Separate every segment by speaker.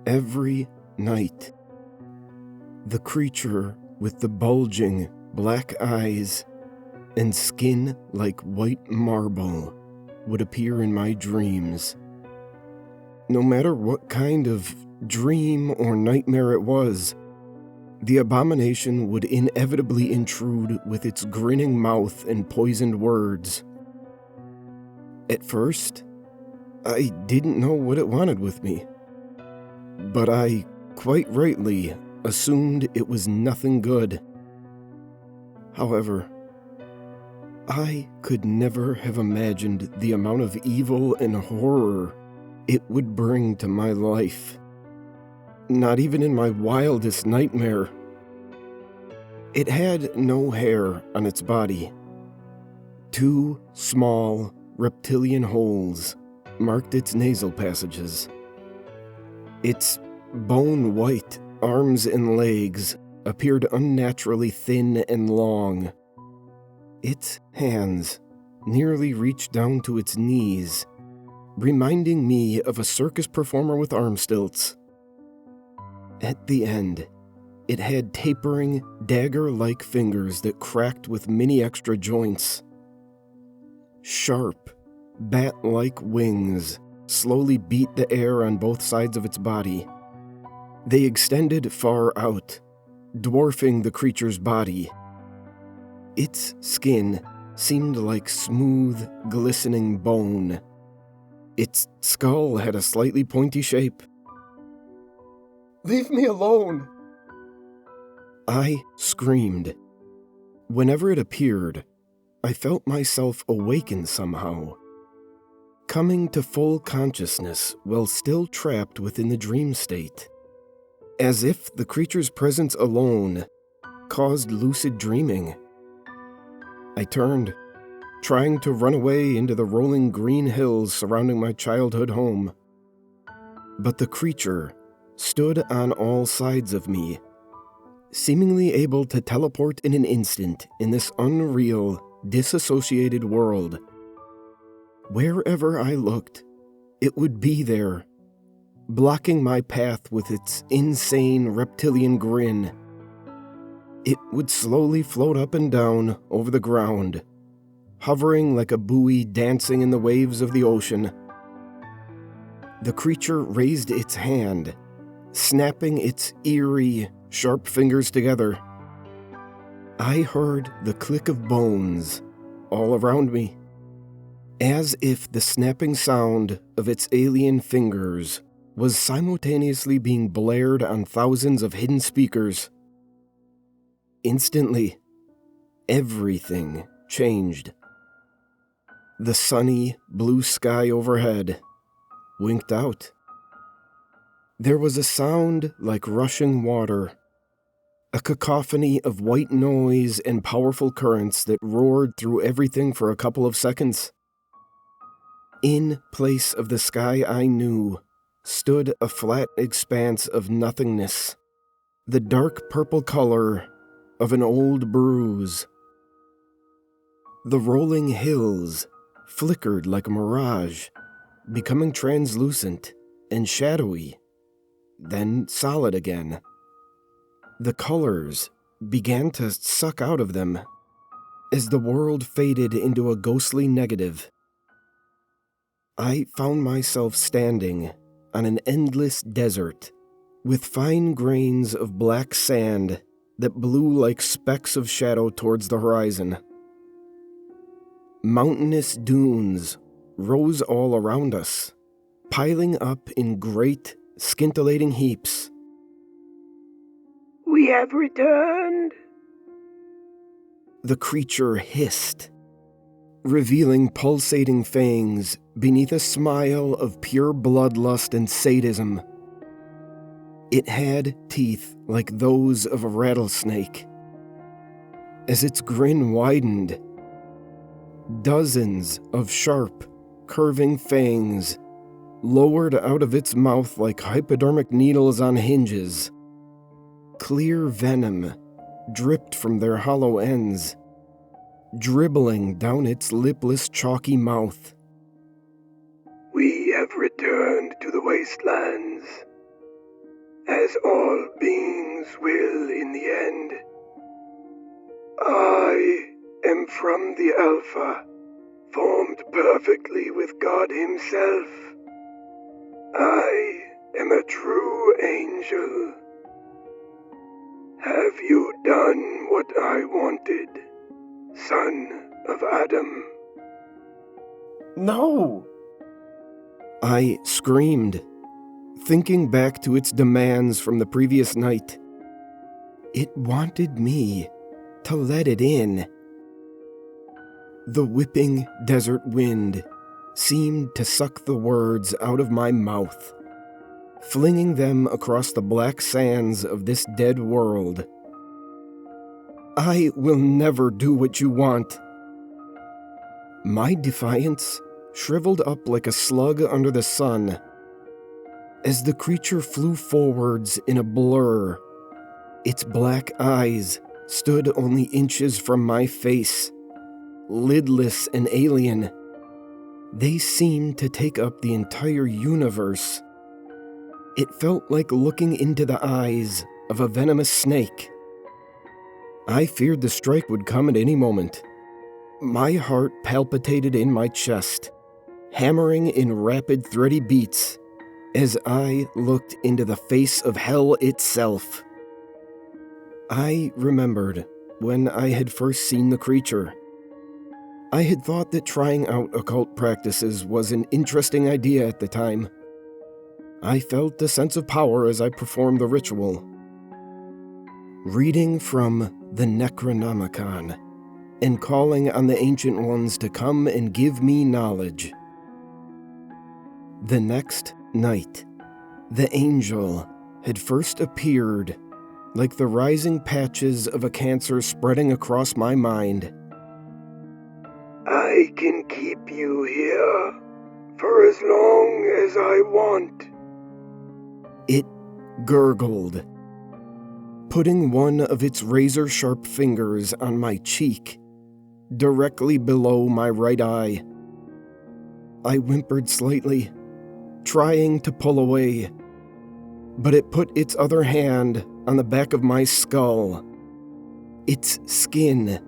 Speaker 1: Every night, the creature with the bulging black eyes and skin like white marble would appear in my dreams. No matter what kind of dream or nightmare it was, the abomination would inevitably intrude with its grinning mouth and poisoned words. At first, I didn't know what it wanted with me, but I, quite rightly, assumed it was nothing good. However, I could never have imagined the amount of evil and horror it would bring to my life. Not even in my wildest nightmare. It had no hair on its body. 2 small, reptilian holes marked its nasal passages. Its bone-white arms and legs appeared unnaturally thin and long. Its hands nearly reached down to its knees, reminding me of a circus performer with arm stilts. At the end, it had tapering, dagger-like fingers that cracked with many extra joints. Sharp, bat-like wings slowly beat the air on both sides of its body. They extended far out, dwarfing the creature's body. Its skin seemed like smooth, glistening bone. Its skull had a slightly pointy shape. "Leave me alone!" I screamed. Whenever it appeared, I felt myself awaken somehow, coming to full consciousness while still trapped within the dream state, as if the creature's presence alone caused lucid dreaming. I turned, trying to run away into the rolling green hills surrounding my childhood home. But the creature stood on all sides of me, seemingly able to teleport in an instant in this unreal, disassociated world. Wherever I looked, it would be there, blocking my path with its insane reptilian grin. It would slowly float up and down over the ground, hovering like a buoy dancing in the waves of the ocean. The creature raised its hand, snapping its eerie, sharp fingers together. I heard the click of bones all around me, as if the snapping sound of its alien fingers was simultaneously being blared on thousands of hidden speakers. Instantly, everything changed. The sunny, blue sky overhead winked out. There was a sound like rushing water, a cacophony of white noise and powerful currents that roared through everything for a couple of seconds. In place of the sky I knew stood a flat expanse of nothingness, the dark purple color of an old bruise. The rolling hills flickered like a mirage, becoming translucent and shadowy, then solid again. The colors began to suck out of them as the world faded into a ghostly negative. I found myself standing on an endless desert with fine grains of black sand that blew like specks of shadow towards the horizon. Mountainous dunes rose all around us, piling up in great, scintillating heaps.
Speaker 2: "We have returned,"
Speaker 1: the creature hissed, revealing pulsating fangs beneath a smile of pure bloodlust and sadism. It had teeth like those of a rattlesnake. As its grin widened, dozens of sharp, curving fangs lowered out of its mouth like hypodermic needles on hinges. Clear venom dripped from their hollow ends, dribbling down its lipless, chalky mouth.
Speaker 2: We have returned to the wastelands, as all beings will in the end. I am from the Alpha, formed perfectly with God himself. I am a true angel. Have you done what I wanted, son of Adam?
Speaker 1: No! I screamed, thinking back to its demands from the previous night. It wanted me to let it in. The whipping desert wind seemed to suck the words out of my mouth, flinging them across the black sands of this dead world. I will never do what you want. My defiance shriveled up like a slug under the sun as the creature flew forwards in a blur. Its black eyes stood only inches from my face, lidless and alien. They seemed to take up the entire universe. It felt like looking into the eyes of a venomous snake. I feared the strike would come at any moment. My heart palpitated in my chest, hammering in rapid, thready beats as I looked into the face of hell itself. I remembered when I had first seen the creature. I had thought that trying out occult practices was an interesting idea at the time. I felt a sense of power as I performed the ritual. Reading from the Necronomicon and calling on the Ancient Ones to come and give me knowledge. The next night, the angel had first appeared like the rising patches of a cancer spreading across my mind.
Speaker 2: I can keep you here for as long as I want.
Speaker 1: It gurgled, putting one of its razor-sharp fingers on my cheek, directly below my right eye. I whimpered slightly, trying to pull away, but it put its other hand on the back of my skull. Its skin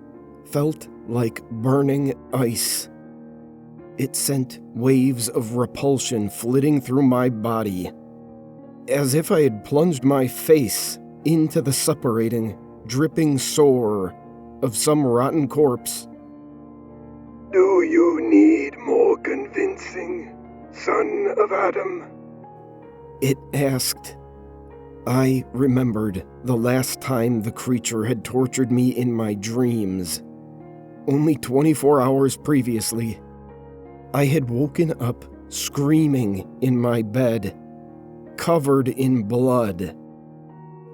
Speaker 1: felt like burning ice. It sent waves of repulsion flitting through my body, as if I had plunged my face into the suppurating, dripping sore of some rotten corpse.
Speaker 2: Do you need more convincing, son of Adam?
Speaker 1: It asked. I remembered the last time the creature had tortured me in my dreams. Only 24 hours previously, I had woken up screaming in my bed, covered in blood.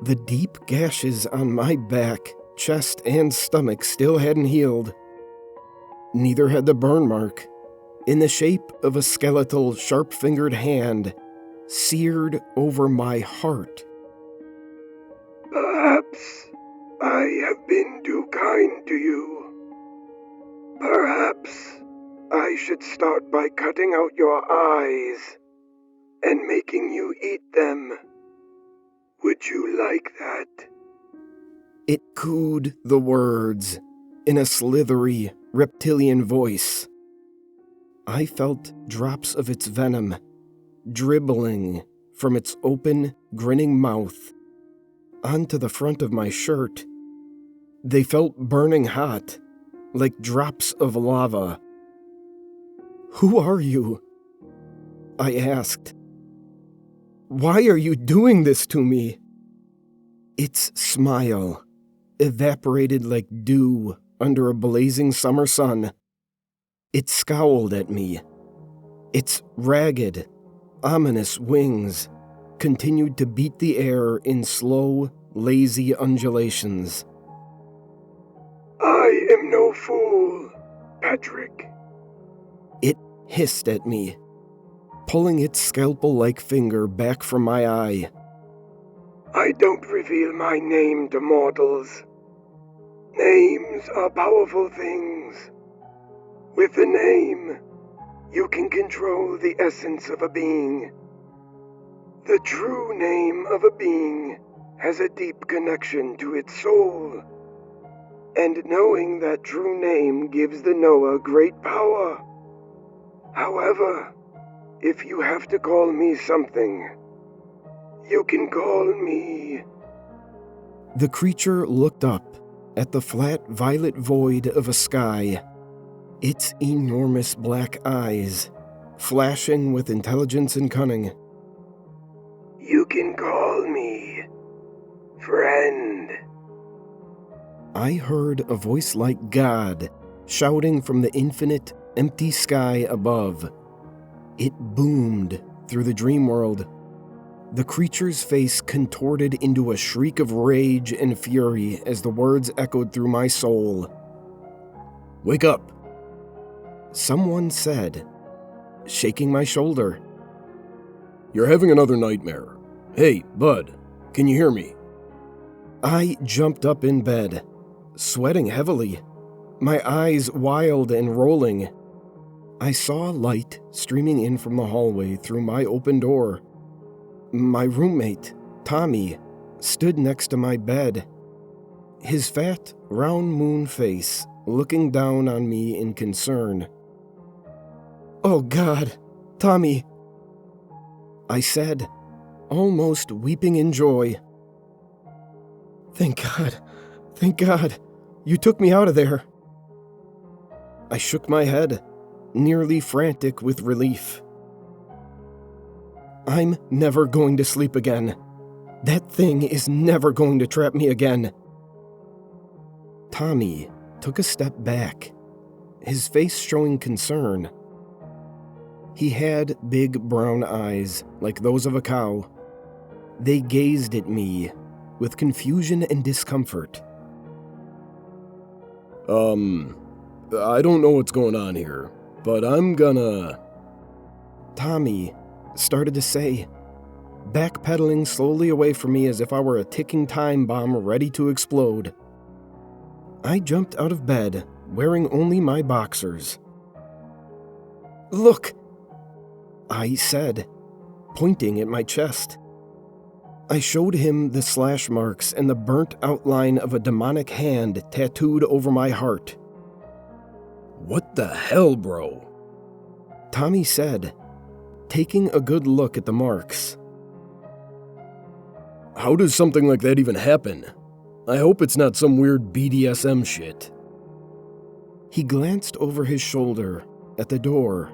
Speaker 1: The deep gashes on my back, chest, and stomach still hadn't healed. Neither had the burn mark, in the shape of a skeletal, sharp-fingered hand, seared over my heart.
Speaker 2: Perhaps I have been too kind to you. Perhaps I should start by cutting out your eyes and making you eat them. Would you like that?
Speaker 1: It cooed the words in a slithery, reptilian voice. I felt drops of its venom dribbling from its open, grinning mouth onto the front of my shirt. They felt burning hot, like drops of lava. "Who are you?" I asked. "Why are you doing this to me?" Its smile evaporated like dew under a blazing summer sun. It scowled at me. Its ragged, ominous wings continued to beat the air in slow, lazy undulations.
Speaker 2: I am no fool, Patrick.
Speaker 1: It hissed at me, pulling its scalpel-like finger back from my eye.
Speaker 2: I don't reveal my name to mortals. Names are powerful things. With a name, you can control the essence of a being. The true name of a being has a deep connection to its soul, and knowing that true name gives the knower great power. However, if you have to call me something, you can call me...
Speaker 1: The creature looked up at the flat violet void of a sky, its enormous black eyes flashing with intelligence and cunning.
Speaker 2: You can call me friend.
Speaker 1: I heard a voice like God shouting from the infinite, empty sky above. It boomed through the dream world. The creature's face contorted into a shriek of rage and fury as the words echoed through my soul. "Wake up," someone said, shaking my shoulder. "You're having another nightmare. Hey, bud, can you hear me?" I jumped up in bed, sweating heavily, my eyes wild and rolling. I saw light streaming in from the hallway through my open door. My roommate, Tommy, stood next to my bed, his fat, round moon face looking down on me in concern. "Oh God, Tommy," I said, almost weeping in joy. Thank God, you took me out of there." I shook my head, nearly frantic with relief. "I'm never going to sleep again. That thing is never going to trap me again." Tommy took a step back, his face showing concern. He had big brown eyes like those of a cow. They gazed at me with confusion and discomfort. I don't know what's going on here, but I'm gonna..." Tommy started to say, backpedaling slowly away from me as if I were a ticking time bomb ready to explode. I jumped out of bed, wearing only my boxers. "Look," I said, pointing at my chest. I showed him the slash marks and the burnt outline of a demonic hand tattooed over my heart. "What the hell, bro?" Tommy said, taking a good look at the marks. "How does something like that even happen? I hope it's not some weird BDSM shit." He glanced over his shoulder at the door,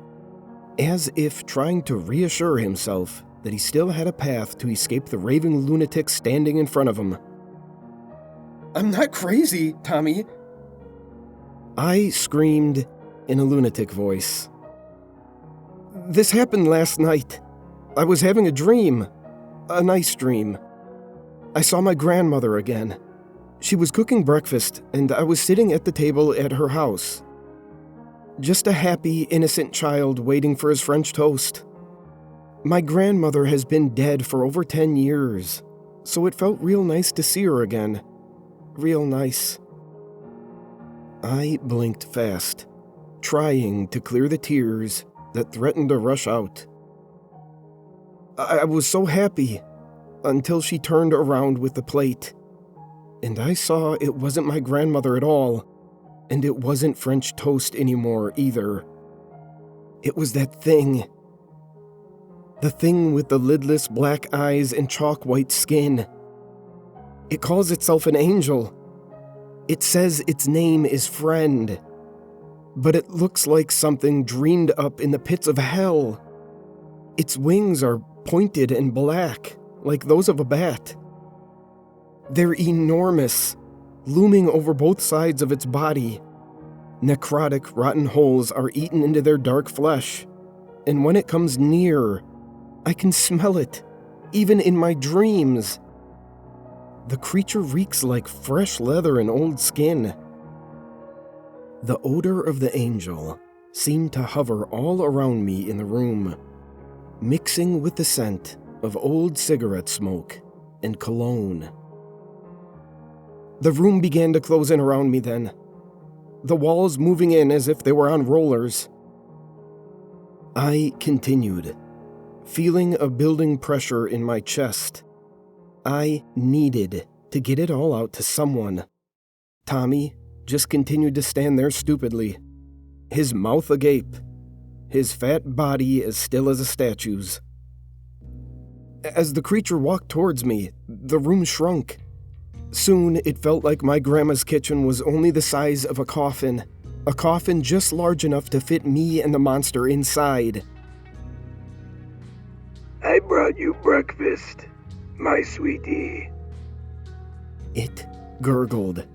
Speaker 1: as if trying to reassure himself that he still had a path to escape the raving lunatic standing in front of him. "I'm not crazy, Tommy," I screamed in a lunatic voice. "This happened last night. I was having a dream. A nice dream. I saw my grandmother again. She was cooking breakfast, and I was sitting at the table at her house. Just a happy, innocent child waiting for his French toast. My grandmother has been dead for over 10 years, so it felt real nice to see her again. Real nice." I blinked fast, trying to clear the tears that threatened to rush out. I was so happy until she turned around with the plate, and I saw it wasn't my grandmother at all, and it wasn't French toast anymore either. It was that thing. The thing with the lidless black eyes and chalk-white skin. It calls itself an angel. It says its name is Friend, but it looks like something dreamed up in the pits of hell. Its wings are pointed and black, like those of a bat. They're enormous, looming over both sides of its body. Necrotic, rotten holes are eaten into their dark flesh, and when it comes near, I can smell it, even in my dreams. The creature reeks like fresh leather and old skin. The odor of the angel seemed to hover all around me in the room, mixing with the scent of old cigarette smoke and cologne. The room began to close in around me then, the walls moving in as if they were on rollers. I continued, feeling a building pressure in my chest. I needed to get it all out to someone. Tommy just continued to stand there stupidly, his mouth agape, his fat body as still as a statue's. As the creature walked towards me, the room shrunk. Soon it felt like my grandma's kitchen was only the size of a coffin just large enough to fit me and the monster inside.
Speaker 2: I brought you breakfast, my sweetie.
Speaker 1: It gurgled,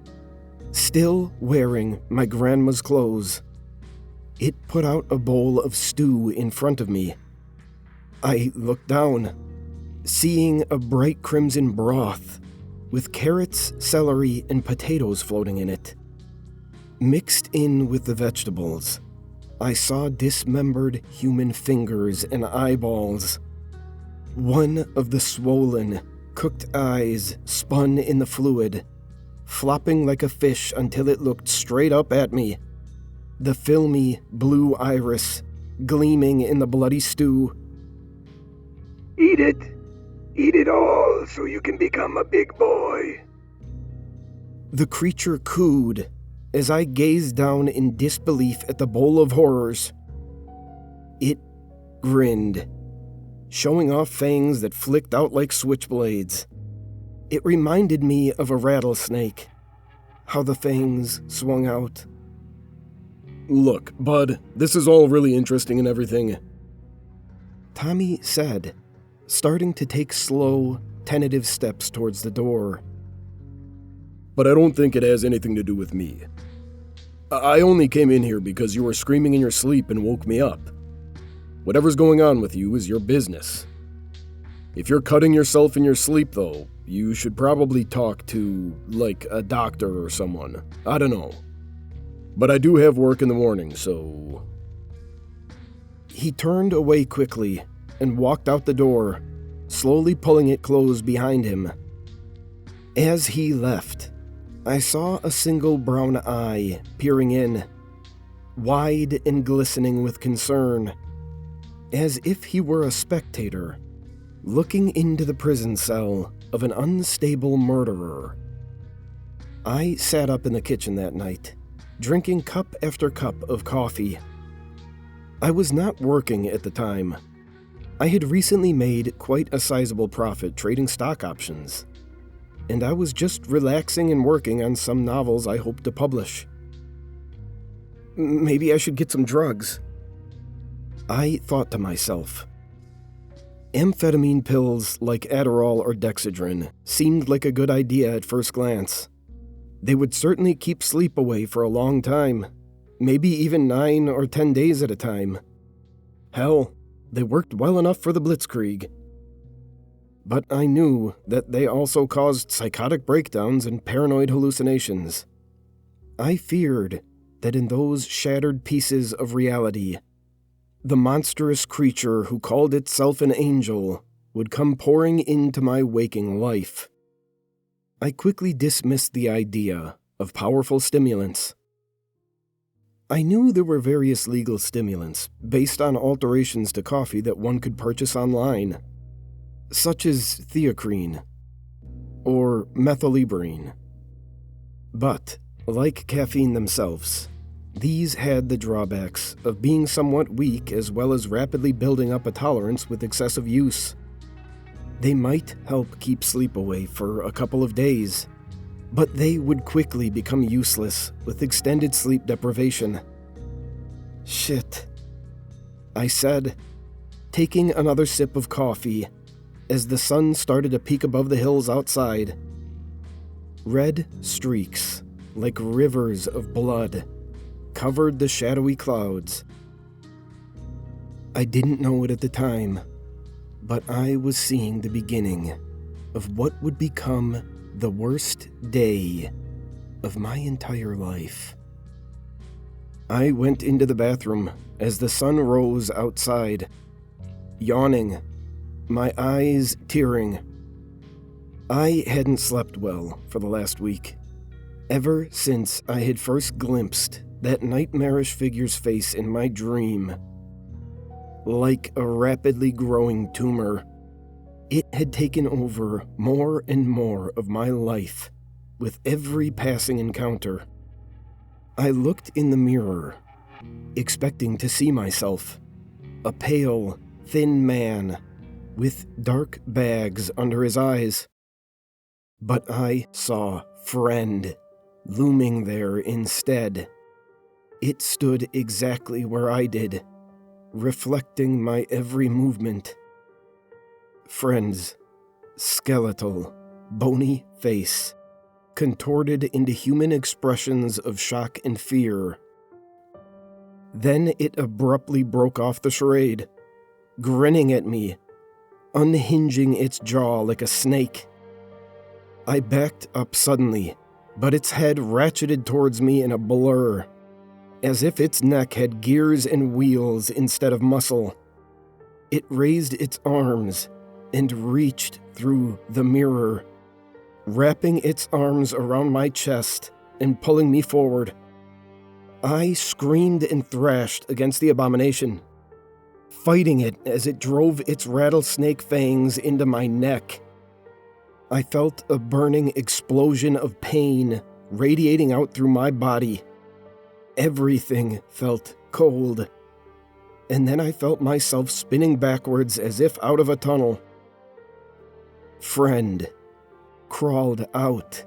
Speaker 1: still wearing my grandma's clothes. It put out a bowl of stew in front of me. I looked down, seeing a bright crimson broth with carrots, celery, and potatoes floating in it. Mixed in with the vegetables, I saw dismembered human fingers and eyeballs. One of the swollen, cooked eyes spun in the fluid, flopping like a fish until it looked straight up at me. The filmy blue iris gleaming in the bloody stew.
Speaker 2: Eat it. Eat it all so you can become a big boy.
Speaker 1: The creature cooed as I gazed down in disbelief at the bowl of horrors. It grinned, showing off fangs that flicked out like switchblades. It reminded me of a rattlesnake, how the fangs swung out.
Speaker 3: Look, bud, this is all really interesting and everything,
Speaker 1: Tommy said, starting to take slow, tentative steps towards the door.
Speaker 3: but I don't think it has anything to do with me. I only came in here because you were screaming in your sleep and woke me up. Whatever's going on with you is your business. If you're cutting yourself in your sleep, though, you should probably talk to, like, a doctor or someone. I don't know. But I do have work in the morning, so...
Speaker 1: He turned away quickly and walked out the door, slowly pulling it closed behind him. As he left, I saw a single brown eye peering in, wide and glistening with concern, as if he were a spectator, looking into the prison cell of an unstable murderer. I sat up in the kitchen that night, drinking cup after cup of coffee. I was not working at the time. I had recently made quite a sizable profit trading stock options, and I was just relaxing and working on some novels I hoped to publish. Maybe I should get some drugs, I thought to myself. Amphetamine pills like Adderall or Dexedrine seemed like a good idea at first glance. They would certainly keep sleep away for a long time, maybe even 9 or 10 days at a time. Hell, they worked well enough for the Blitzkrieg. But I knew that they also caused psychotic breakdowns and paranoid hallucinations. I feared that in those shattered pieces of reality, the monstrous creature who called itself an angel would come pouring into my waking life. I quickly dismissed the idea of powerful stimulants. I knew there were various legal stimulants based on alterations to coffee that one could purchase online, such as theocrine or methylibrine. But, like caffeine themselves, these had the drawbacks of being somewhat weak as well as rapidly building up a tolerance with excessive use. They might help keep sleep away for a couple of days, but they would quickly become useless with extended sleep deprivation. Shit, I said, taking another sip of coffee as the sun started to peek above the hills outside. Red streaks, like rivers of blood, covered the shadowy clouds. I didn't know it at the time, but I was seeing the beginning of what would become the worst day of my entire life. I went into the bathroom as the sun rose outside, yawning, my eyes tearing. I hadn't slept well for the last week, ever since I had first glimpsed that nightmarish figure's face in my dream. like a rapidly growing tumor. It had taken over more and more of my life with every passing encounter. I looked in the mirror, expecting to see myself, a pale, thin man with dark bags under his eyes. But I saw Friend looming there instead. It stood exactly where I did, reflecting my every movement. Friend's skeletal, bony face contorted into human expressions of shock and fear. Then it abruptly broke off the charade, grinning at me, unhinging its jaw like a snake. I backed up suddenly, but its head ratcheted towards me in a blur, as if its neck had gears and wheels instead of muscle. It raised its arms and reached through the mirror, wrapping its arms around my chest and pulling me forward. I screamed and thrashed against the abomination, fighting it as it drove its rattlesnake fangs into my neck. I felt a burning explosion of pain radiating out through my body. Everything felt cold, and then I felt myself spinning backwards as if out of a tunnel. Friend crawled out,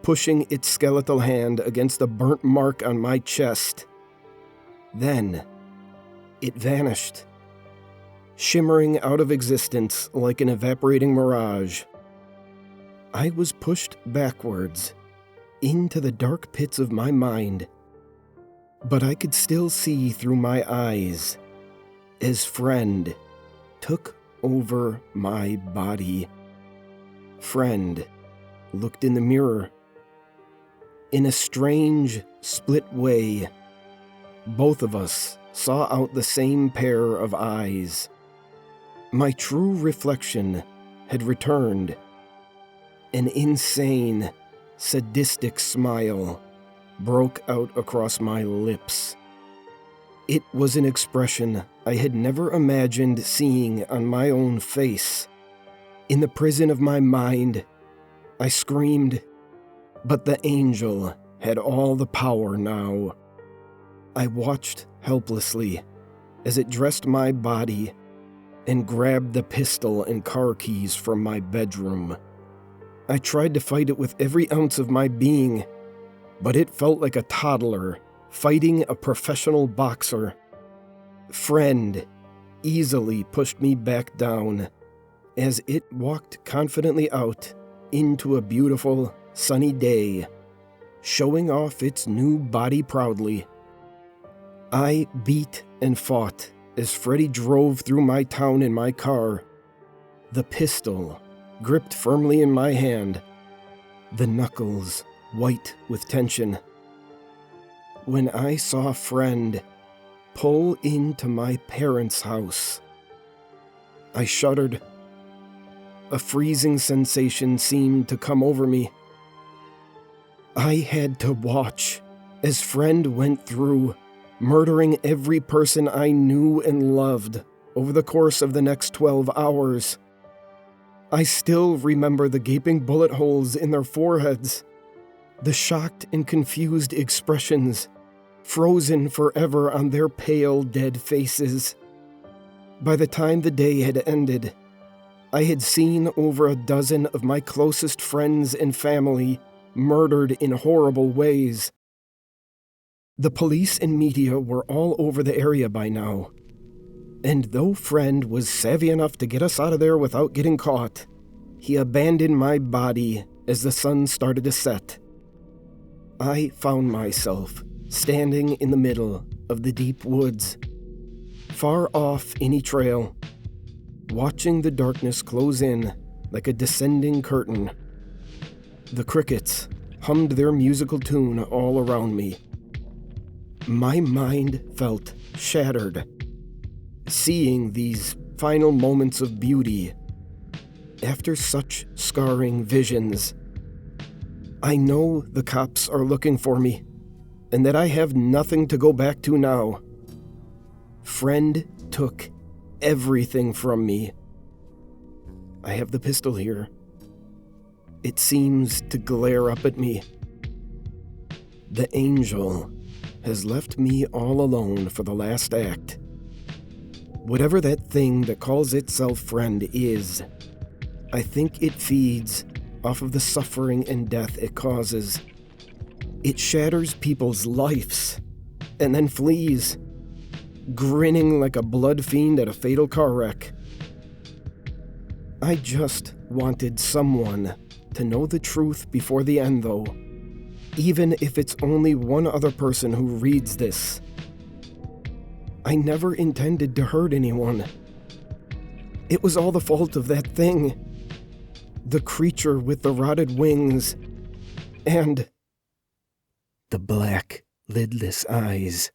Speaker 1: pushing its skeletal hand against the burnt mark on my chest. Then it vanished, shimmering out of existence like an evaporating mirage. I was pushed backwards into the dark pits of my mind, but I could still see through my eyes as Friend took over my body. Friend looked in the mirror. In a strange, split way, both of us saw out the same pair of eyes. My true reflection had returned. An insane, sadistic smile broke out across my lips. It was an expression I had never imagined seeing on my own face. In the prison of my mind, I screamed, but the angel had all the power now. I watched helplessly as it dressed my body and grabbed the pistol and car keys from my bedroom. I tried to fight it with every ounce of my being, but it felt like a toddler fighting a professional boxer. Friend easily pushed me back down as it walked confidently out into a beautiful, sunny day, showing off its new body proudly. I beat and fought as Freddy drove through my town in my car, the pistol gripped firmly in my hand, the knuckles white with tension. When I saw Friend pull into my parents' house, I shuddered. A freezing sensation seemed to come over me. I had to watch as Friend went through, murdering every person I knew and loved over the course of the next 12 hours. I still remember the gaping bullet holes in their foreheads, the shocked and confused expressions frozen forever on their pale, dead faces. By the time the day had ended, I had seen over a dozen of my closest friends and family murdered in horrible ways. The police and media were all over the area by now, and though Friend was savvy enough to get us out of there without getting caught, he abandoned my body as the sun started to set. I found myself standing in the middle of the deep woods, far off any trail, watching the darkness close in like a descending curtain. The crickets hummed their musical tune all around me. My mind felt shattered, seeing these final moments of beauty after such scarring visions. I know the cops are looking for me, and that I have nothing to go back to now. Friend took everything from me. I have the pistol here. It seems to glare up at me. The angel has left me all alone for the last act. Whatever that thing that calls itself friend is, I think it feeds off of the suffering and death it causes. It shatters people's lives and then flees, grinning like a blood fiend at a fatal car wreck. I just wanted someone to know the truth before the end, though, even if it's only one other person who reads this. I never intended to hurt anyone. It was all the fault of that thing. The creature with the rotted wings and the black, lidless eyes.